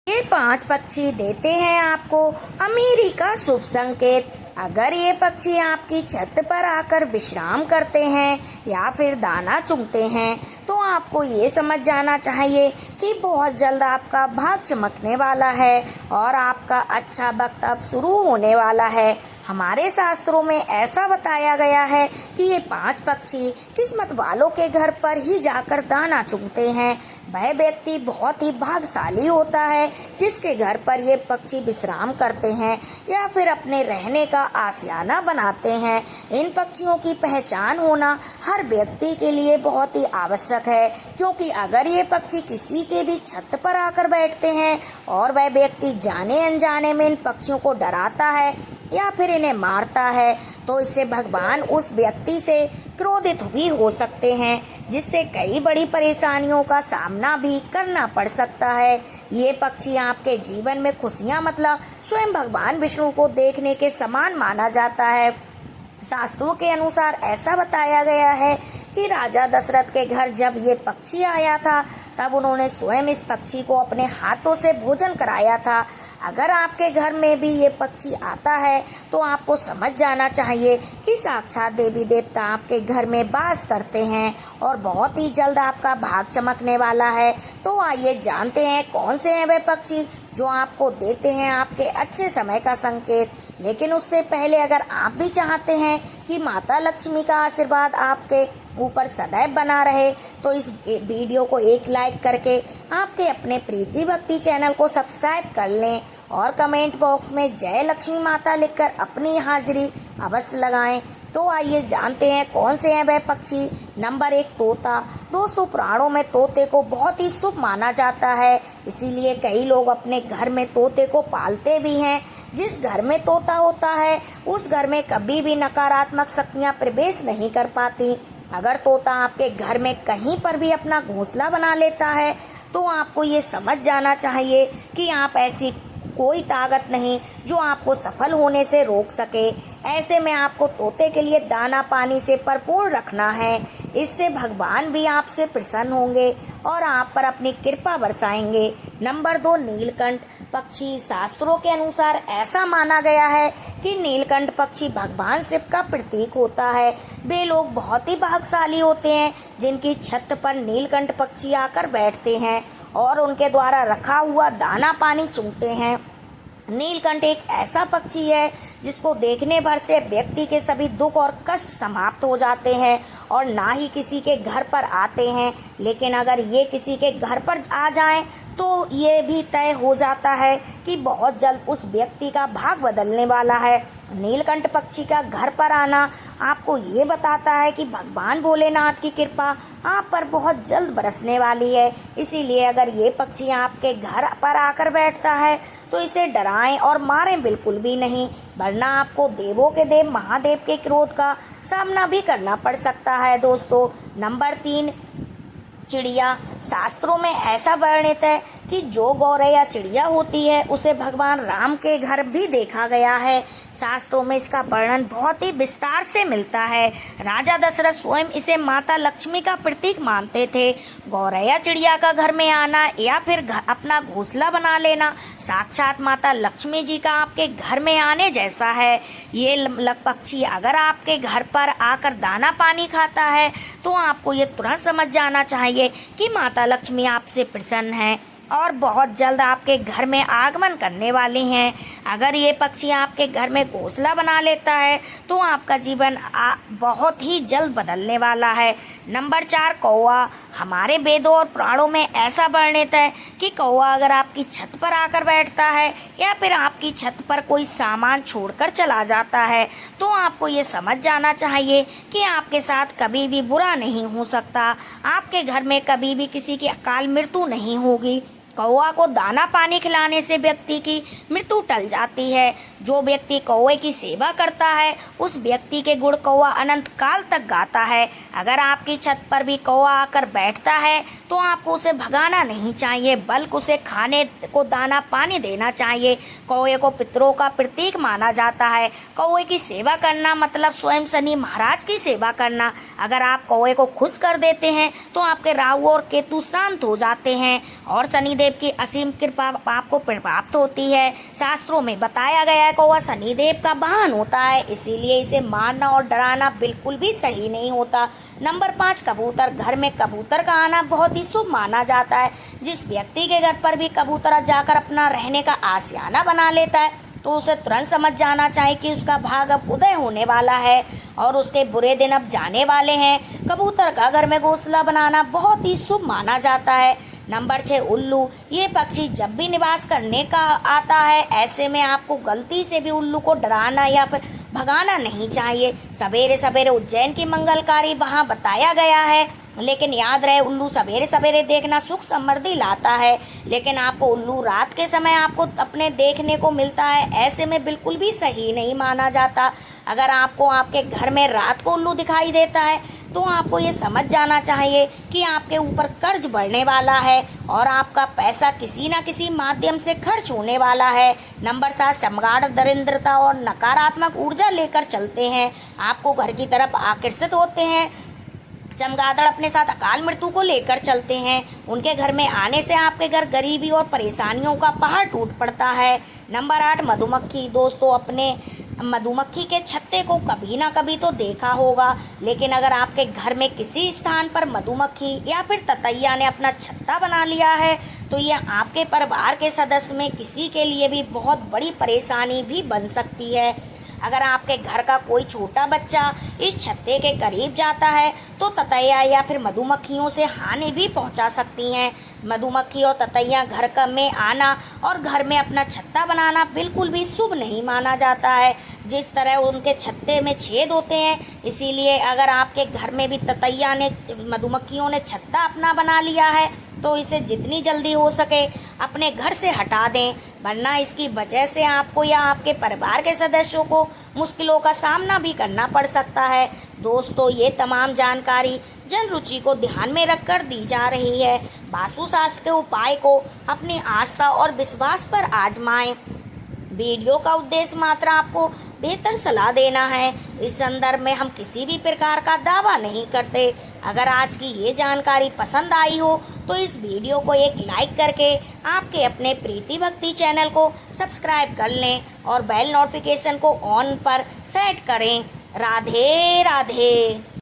ये 5 पक्षी देते हैं आपको अमीरी का शुभ संकेत। अगर ये पक्षी आपकी छत पर आकर विश्राम करते हैं या फिर दाना चुगते हैं तो आपको ये समझ जाना चाहिए कि बहुत जल्द आपका भाग चमकने वाला है और आपका अच्छा वक्त अब शुरू होने वाला है। हमारे शास्त्रों में ऐसा बताया गया है कि ये 5 पक्षी किस्मत वालों के घर पर ही जाकर दाना चुगते हैं। वह व्यक्ति बहुत ही भाग्यशाली होता है जिसके घर पर ये पक्षी विश्राम करते हैं या फिर अपने रहने का आशियाना बनाते हैं। इन पक्षियों की पहचान होना हर व्यक्ति के लिए बहुत ही आवश्यक है, क्योंकि अगर ये पक्षी किसी के भी छत पर आकर बैठते हैं और वह व्यक्ति जाने अनजाने में इन पक्षियों को डराता है या फिर इन्हें मारता है तो इससे भगवान उस व्यक्ति से क्रोधित भी हो सकते हैं, जिससे कई बड़ी परेशानियों का सामना भी करना पड़ सकता है। ये पक्षी आपके जीवन में खुशियां मतलब स्वयं भगवान विष्णु को देखने के समान माना जाता है। शास्त्रों के अनुसार ऐसा बताया गया है कि राजा दशरथ के घर जब ये पक्षी आया था तब उन्होंने स्वयं इस पक्षी को अपने हाथों से भोजन कराया था। अगर आपके घर में भी ये पक्षी आता है तो आपको समझ जाना चाहिए कि साक्षात देवी देवता आपके घर में वास करते हैं और बहुत ही जल्द आपका भाग चमकने वाला है। तो आइए जानते हैं कौन से हैं वे पक्षी जो आपको देते हैं आपके अच्छे समय का संकेत। लेकिन उससे पहले अगर आप भी चाहते हैं कि माता लक्ष्मी का आशीर्वाद आपके ऊपर सदैव बना रहे तो इस वीडियो को एक लाइक करके आपके अपने प्रीति भक्ति चैनल को सब्सक्राइब कर लें और कमेंट बॉक्स में जय लक्ष्मी माता लिखकर अपनी हाजिरी अवश्य लगाएं। तो आइए जानते हैं कौन से हैं वह पक्षी। नंबर 1, तोता। दोस्तों, पुराणों में तोते को बहुत ही शुभ माना जाता है, इसीलिए कई लोग अपने घर में तोते को पालते भी हैं। जिस घर में तोता होता है उस घर में कभी भी नकारात्मक शक्तियाँ प्रवेश नहीं कर पाती। अगर तोता आपके घर में कहीं पर भी अपना घोंसला बना लेता है तो आपको ये समझ जाना चाहिए कि आप ऐसी कोई ताकत नहीं जो आपको सफल होने से रोक सके। ऐसे में आपको तोते के लिए दाना पानी से भरपूर रखना है। इससे भगवान भी आपसे प्रसन्न होंगे और आप पर अपनी कृपा बरसाएंगे। नंबर 2, नीलकंठ पक्षी। शास्त्रों के अनुसार ऐसा माना गया है कि नीलकंठ पक्षी भगवान शिव का प्रतीक होता है। वे लोग बहुत ही भाग्यशाली होते हैं जिनकी छत पर नीलकंठ पक्षी आकर बैठते हैं और उनके द्वारा रखा हुआ दाना पानी चूमते हैं। नीलकंठ एक ऐसा पक्षी है जिसको देखने भर से व्यक्ति के सभी दुख और कष्ट समाप्त हो जाते हैं और ना ही किसी के घर पर आते हैं, लेकिन अगर ये किसी के घर पर आ जाएं तो ये भी तय हो जाता है कि बहुत जल्द उस व्यक्ति का भाग बदलने वाला है। नीलकंठ पक्षी का घर पर आना आपको ये बताता है कि भगवान भोलेनाथ की कृपा आप पर बहुत जल्द बरसने वाली है। इसीलिए अगर ये पक्षी आपके घर पर आकर बैठता है तो इसे डराएं और मारें बिल्कुल भी नहीं, वरना आपको देवों के देव महादेव के क्रोध का सामना भी करना पड़ सकता है। दोस्तों, नंबर 3, चिड़िया। शास्त्रों में ऐसा वर्णित है कि जो गौरैया चिड़िया होती है उसे भगवान राम के घर भी देखा गया है। शास्त्रों में इसका वर्णन बहुत ही विस्तार से मिलता है। राजा दशरथ स्वयं इसे माता लक्ष्मी का प्रतीक मानते थे। गौरैया चिड़िया का घर में आना या फिर अपना घोंसला बना लेना साक्षात माता लक्ष्मी जी का आपके घर में आने जैसा है। ये पक्षी अगर आपके घर पर आकर दाना पानी खाता है तो आपको ये तुरंत समझ जाना चाहिए कि माता लक्ष्मी आपसे प्रसन्न है और बहुत जल्द आपके घर में आगमन करने वाली हैं। अगर ये पक्षी आपके घर में घोंसला बना लेता है तो आपका जीवन बहुत ही जल्द बदलने वाला है। नंबर 4, कौवा। हमारे वेदों और पुराणों में ऐसा वर्णित है कि कौवा अगर आपकी छत पर आकर बैठता है या फिर आपकी छत पर कोई सामान छोड़कर चला जाता है तो आपको ये समझ जाना चाहिए कि आपके साथ कभी भी बुरा नहीं हो सकता। आपके घर में कभी भी किसी की अकाल मृत्यु नहीं होगी। कौवा को दाना पानी खिलाने से व्यक्ति की मृत्यु टल जाती है। जो व्यक्ति कौवे की सेवा करता है उस व्यक्ति के गुण कौवा अनंत काल तक गाता है। अगर आपकी छत पर भी कौवा आकर बैठता है तो आपको उसे भगाना नहीं चाहिए, बल्कि उसे खाने को दाना पानी देना चाहिए। कौवे को पितरों का प्रतीक माना जाता है। कौवे की सेवा करना मतलब स्वयं शनि महाराज की सेवा करना। अगर आप कौवे को खुश कर देते हैं तो आपके राहु और केतु शांत हो जाते हैं और शनिदेव शनिदेव की असीम कृपा आपको प्राप्त होती है। शास्त्रों में बताया गया है कौवा शनिदेव का वाहन होता है, इसीलिए इसे मारना और डराना बिल्कुल भी सही नहीं होता। नंबर 5, कबूतर। घर में कबूतर का आना बहुत ही शुभ माना जाता है। जिस व्यक्ति के घर पर भी कबूतर जाकर अपना रहने का आशियाना बना लेता है तो उसे तुरंत समझ जाना चाहिए कि उसका भाग अब उदय होने वाला है और उसके बुरे दिन अब जाने वाले हैं। कबूतर का घर में घोंसला बनाना बहुत ही शुभ माना जाता है। नंबर 6, उल्लू। ये पक्षी जब भी निवास करने का आता है, ऐसे में आपको गलती से भी उल्लू को डराना या फिर भगाना नहीं चाहिए। सवेरे सवेरे उज्जैन की मंगलकारी वहाँ बताया गया है, लेकिन याद रहे उल्लू सवेरे सवेरे देखना सुख समृद्धि लाता है, लेकिन आपको उल्लू रात के समय आपको अपने देखने को मिलता है, ऐसे में बिल्कुल भी सही नहीं माना जाता। अगर आपको आपके घर में रात को उल्लू दिखाई देता है तो आपको ये समझ जाना चाहिए कि आपके ऊपर कर्ज बढ़ने वाला है और आपका पैसा किसी न किसी माध्यम से खर्च होने वाला है। नंबर 7, चमगादड़ दरिद्रता और नकारात्मक ऊर्जा लेकर चलते हैं, आपको घर की तरफ आकर्षित होते हैं। चमगादड़ अपने साथ अकाल मृत्यु को लेकर चलते हैं, उनके घर में आने से आपके घर गरीबी और परेशानियों का पहाड़ टूट पड़ता है। नंबर 8, मधुमक्खी। दोस्तों, अपने मधुमक्खी के छत्ते को कभी ना कभी तो देखा होगा, लेकिन अगर आपके घर में किसी स्थान पर मधुमक्खी या फिर ततैया ने अपना छत्ता बना लिया है तो यह आपके परिवार के सदस्य में किसी के लिए भी बहुत बड़ी परेशानी भी बन सकती है। अगर आपके घर का कोई छोटा बच्चा इस छत्ते के करीब जाता है तो ततैया या फिर मधुमक्खियों से हानि भी पहुंचा सकती हैं। मधुमक्खी और ततैया घर का में आना और घर में अपना छत्ता बनाना बिल्कुल भी शुभ नहीं माना जाता है। जिस तरह उनके छत्ते में छेद होते हैं, इसीलिए अगर आपके घर में भी ततैया ने मधुमक्खियों ने छत्ता अपना बना लिया है तो इसे जितनी जल्दी हो सके अपने घर से हटा दें, वरना इसकी वजह से आपको या आपके परिवार के सदस्यों को मुश्किलों का सामना भी करना पड़ सकता है। दोस्तों, ये तमाम जानकारी जन रुचि को ध्यान में रखकर दी जा रही है। वास्तुशास्त्र के उपाय को अपनी आस्था और विश्वास पर आजमाएं। वीडियो का उद्देश्य मात्र आपको बेहतर सलाह देना है। इस संदर्भ में हम किसी भी प्रकार का दावा नहीं करते। अगर आज की ये जानकारी पसंद आई हो तो इस वीडियो को एक लाइक करके आपके अपने प्रीति भक्ति चैनल को सब्सक्राइब कर लें और बेल नोटिफिकेशन को ऑन पर सेट करें। राधे राधे।